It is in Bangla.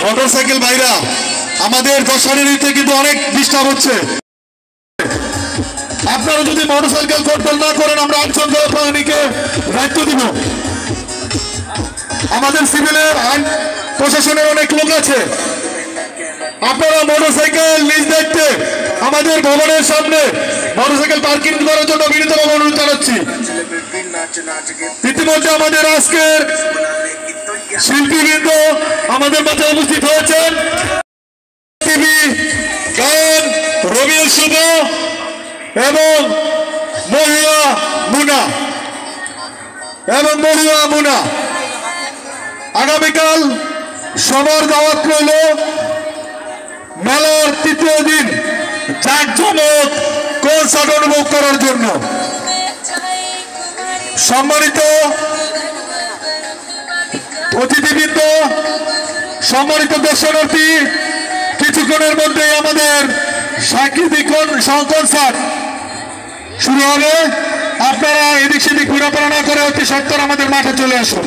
মোটরসাইকেল ভাইরা আমাদের দশারিতে কিন্তু অনেক ডিস্টার্ব হচ্ছে। আপনারা যদি মোটরসাইকেল কন্ট্রোল না করেন আমরা আইন বাহিনীকে দায়িত্ব দিব। আমাদের সিভিলের আইন প্রশাসনের অনেক লোক আছে, আপনারা মোটরসাইকেল নিজ দায়িত্বে আমাদের ভবনের সামনে মোটরসাইকেল পার্কিং করার জন্য বিনীতভাবে অনুরোধ জানাচ্ছি। ইতিমধ্যে আমাদের আজকের শিল্পীবৃন্দ আমাদের মাঝে উপস্থিত হয়েছেন। গায়ক রবিউল শুভ এবং মহুয়া মুনা আগামীকাল সবার দাওয়াত রইল মেলার তৃতীয় দিন জাঁকজমক কনসার্ট অনুভব করার জন্য। সম্মানিত অতিথিবৃন্দ, সম্মানিত দর্শনার্থী, কিছুক্ষণের মধ্যে আমাদের সাংস্কৃতিক কনসার্ট শুরু হবে। আপনারা এদিক সেদিক ঘোরাফেরা না করে অতি সত্বর আমাদের মাঠে চলে আসুন।